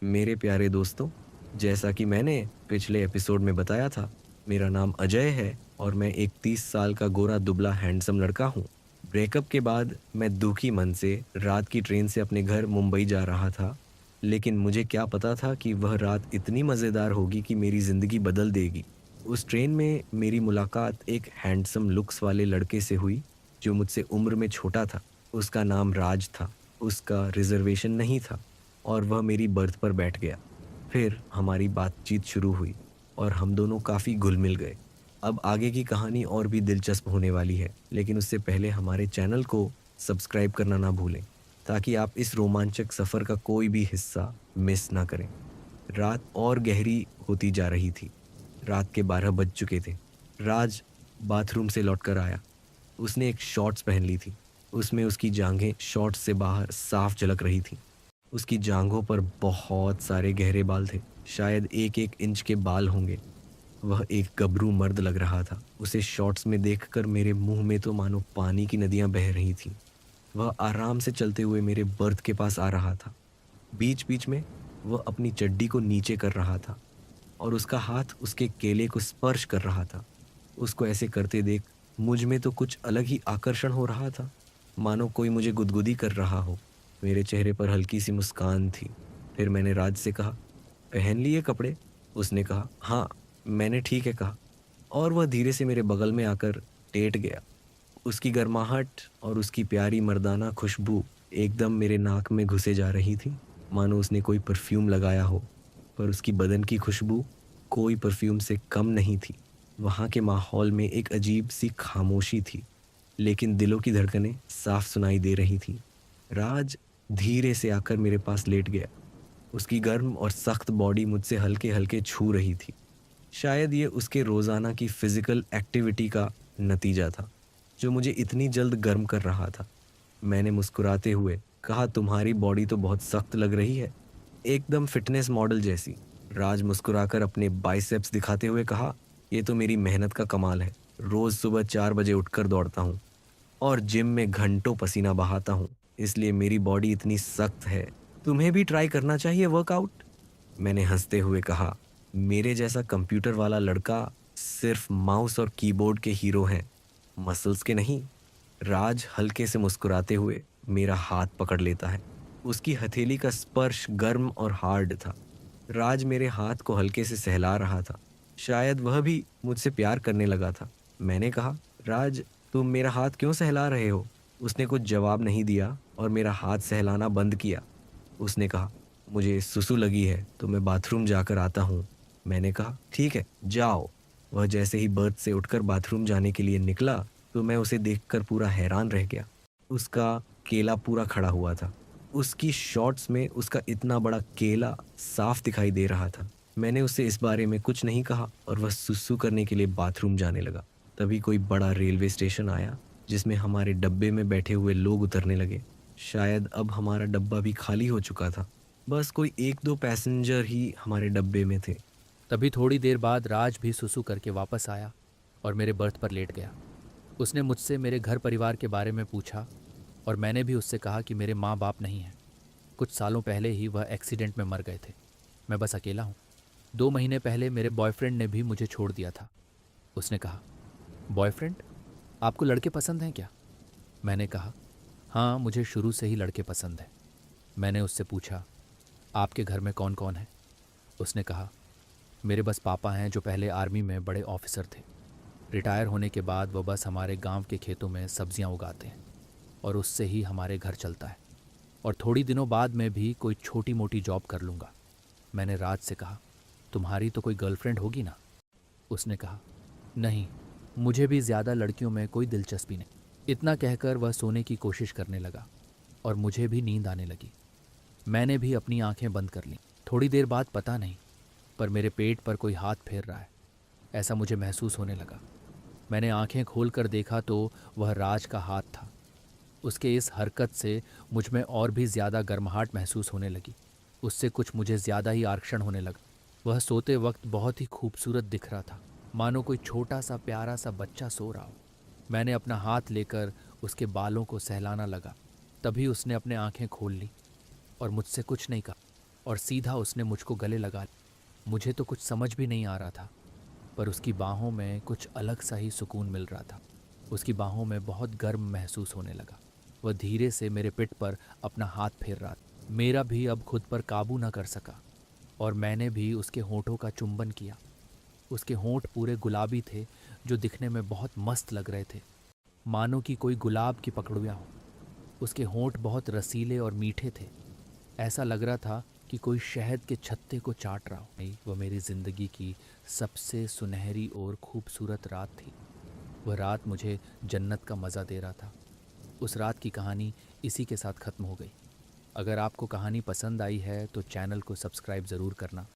मेरे प्यारे दोस्तों, जैसा कि मैंने पिछले एपिसोड में बताया था, मेरा नाम अजय है और मैं एक 30 साल का गोरा दुबला हैंडसम लड़का हूँ। ब्रेकअप के बाद मैं दुखी मन से रात की ट्रेन से अपने घर मुंबई जा रहा था, लेकिन मुझे क्या पता था कि वह रात इतनी मज़ेदार होगी कि मेरी ज़िंदगी बदल देगी। उस ट्रेन में मेरी मुलाकात एक हैंडसम लुक्स वाले लड़के से हुई, जो मुझसे उम्र में छोटा था। उसका नाम राज था। उसका रिजर्वेशन नहीं था और वह मेरी बर्थ पर बैठ गया। फिर हमारी बातचीत शुरू हुई और हम दोनों काफ़ी घुल-मिल गए। अब आगे की कहानी और भी दिलचस्प होने वाली है, लेकिन उससे पहले हमारे चैनल को सब्सक्राइब करना ना भूलें, ताकि आप इस रोमांचक सफ़र का कोई भी हिस्सा मिस ना करें। रात और गहरी होती जा रही थी। रात के 12 बज चुके थे। राज बाथरूम से लौटकर आया। उसने एक शॉर्ट्स पहन ली थी। उसमें उसकी जांघें शॉर्ट्स से बाहर साफ झलक रही थीं। उसकी जांघों पर बहुत सारे गहरे बाल थे, शायद 1-1 इंच के बाल होंगे। वह एक गबरू मर्द लग रहा था। उसे शॉर्ट्स में देखकर मेरे मुंह में तो मानो पानी की नदियां बह रही थीं। वह आराम से चलते हुए मेरे बर्थ के पास आ रहा था। बीच-बीच में वह अपनी चड्डी को नीचे कर रहा था और उसका हाथ उसके केले को स्पर्श कर रहा था। उसको ऐसे करते देख मुझ में तो कुछ अलग ही आकर्षण हो रहा था, मानो कोई मुझे गुदगुदी कर रहा हो। मेरे चेहरे पर हल्की सी मुस्कान थी। फिर मैंने राज से कहा, पहन लिए कपड़े? उसने कहा, हाँ। मैंने ठीक है कहा और वह धीरे से मेरे बगल में आकर लेट गया। उसकी गर्माहट और उसकी प्यारी मर्दाना खुशबू एकदम मेरे नाक में घुसे जा रही थी, मानो उसने कोई परफ्यूम लगाया हो। पर उसकी बदन की खुशबू कोई परफ्यूम से कम नहीं थी। वहाँ के माहौल में एक अजीब सी खामोशी थी, लेकिन दिलों की धड़कनें साफ सुनाई दे रही थीं। राज धीरे से आकर मेरे पास लेट गया। उसकी गर्म और सख्त बॉडी मुझसे हल्के-हल्के छू रही थी। शायद ये उसके रोज़ाना की फ़िज़िकल एक्टिविटी का नतीजा था, जो मुझे इतनी जल्द गर्म कर रहा था। मैंने मुस्कुराते हुए कहा, तुम्हारी बॉडी तो बहुत सख्त लग रही है, एकदम फ़िटनेस मॉडल जैसी। राज मुस्कुराकर अपने बाइसेप्स दिखाते हुए कहा, ये तो मेरी मेहनत का कमाल है। रोज़ सुबह 4 बजे उठकर दौड़ता हूँ और जिम में घंटों पसीना बहाता हूँ, इसलिए मेरी बॉडी इतनी सख्त है। तुम्हें भी ट्राई करना चाहिए वर्कआउट। मैंने हंसते हुए कहा, मेरे जैसा कंप्यूटर वाला लड़का सिर्फ माउस और कीबोर्ड के हीरो हैं, मसल्स के नहीं। राज हल्के से मुस्कुराते हुए मेरा हाथ पकड़ लेता है। उसकी हथेली का स्पर्श गर्म और हार्ड था। राज मेरे हाथ को हल्के से सहला रहा था। शायद वह भी मुझसे प्यार करने लगा था। मैंने कहा, राज, तुम मेरा हाथ क्यों सहला रहे हो? उसने कुछ जवाब नहीं दिया और मेरा हाथ सहलाना बंद किया। उसने कहा, मुझे सुसु लगी है तो मैं बाथरूम जाकर आता हूँ। मैंने कहा, ठीक है, जाओ। वह जैसे ही बर्थ से उठकर बाथरूम जाने के लिए निकला, तो मैं उसे देखकर पूरा हैरान रह गया। उसका केला पूरा खड़ा हुआ था। उसकी शॉर्ट्स में उसका इतना बड़ा केला साफ दिखाई दे रहा था। मैंने उससे इस बारे में कुछ नहीं कहा और वह सुसु करने के लिए बाथरूम जाने लगा। तभी कोई बड़ा रेलवे स्टेशन आया, जिसमें हमारे डब्बे में बैठे हुए लोग उतरने लगे। शायद अब हमारा डब्बा भी खाली हो चुका था। बस कोई 1-2 पैसेंजर ही हमारे डब्बे में थे। तभी थोड़ी देर बाद राज भी सुसु करके वापस आया और मेरे बर्थ पर लेट गया। उसने मुझसे मेरे घर परिवार के बारे में पूछा और मैंने भी उससे कहा कि मेरे माँ बाप नहीं हैं। कुछ सालों पहले ही वह एक्सीडेंट में मर गए थे। मैं बस अकेला हूँ। 2 महीने पहले मेरे बॉयफ्रेंड ने भी मुझे छोड़ दिया था। उसने कहा, बॉयफ्रेंड? आपको लड़के पसंद हैं क्या? मैंने कहा, हाँ, मुझे शुरू से ही लड़के पसंद हैं। मैंने उससे पूछा, आपके घर में कौन कौन है? उसने कहा, मेरे बस पापा हैं जो पहले आर्मी में बड़े ऑफिसर थे। रिटायर होने के बाद वो बस हमारे गांव के खेतों में सब्जियां उगाते हैं और उससे ही हमारे घर चलता है। और थोड़ी दिनों बाद मैं भी कोई छोटी मोटी जॉब कर लूँगा। मैंने राज से कहा, तुम्हारी तो कोई गर्लफ्रेंड होगी ना? उसने कहा, नहीं, मुझे भी ज़्यादा लड़कियों में कोई दिलचस्पी नहीं। इतना कहकर वह सोने की कोशिश करने लगा और मुझे भी नींद आने लगी। मैंने भी अपनी आंखें बंद कर लीं। थोड़ी देर बाद पता नहीं, पर मेरे पेट पर कोई हाथ फेर रहा है, ऐसा मुझे महसूस होने लगा। मैंने आंखें खोलकर देखा तो वह राज का हाथ था। उसके इस हरकत से मुझ में और भी ज़्यादा गर्माहट महसूस होने लगी। उससे कुछ मुझे ज़्यादा ही आकर्षण होने लगा। वह सोते वक्त बहुत ही खूबसूरत दिख रहा था, मानो कोई छोटा सा प्यारा सा बच्चा सो रहा हो। मैंने अपना हाथ लेकर उसके बालों को सहलाना लगा। तभी उसने अपने आंखें खोल ली और मुझसे कुछ नहीं कहा। और सीधा उसने मुझको गले लगा लिया। मुझे तो कुछ समझ भी नहीं आ रहा था, पर उसकी बाहों में कुछ अलग सा ही सुकून मिल रहा था। उसकी बाहों में बहुत गर्म महसूस होने लगा। वह धीरे से मेरे पिठ पर अपना हाथ फेर रहा था। मेरा भी अब खुद पर काबू न कर सका और मैंने भी उसके होठों का चुंबन किया। उसके होंठ पूरे गुलाबी थे, जो दिखने में बहुत मस्त लग रहे थे, मानो कि कोई गुलाब की पकड़ुआ हो। उसके होंठ बहुत रसीले और मीठे थे। ऐसा लग रहा था कि कोई शहद के छत्ते को चाट रहा हो। वह मेरी ज़िंदगी की सबसे सुनहरी और खूबसूरत रात थी। वह रात मुझे जन्नत का मज़ा दे रहा था। उस रात की कहानी इसी के साथ ख़त्म हो गई। अगर आपको कहानी पसंद आई है तो चैनल को सब्सक्राइब ज़रूर करना।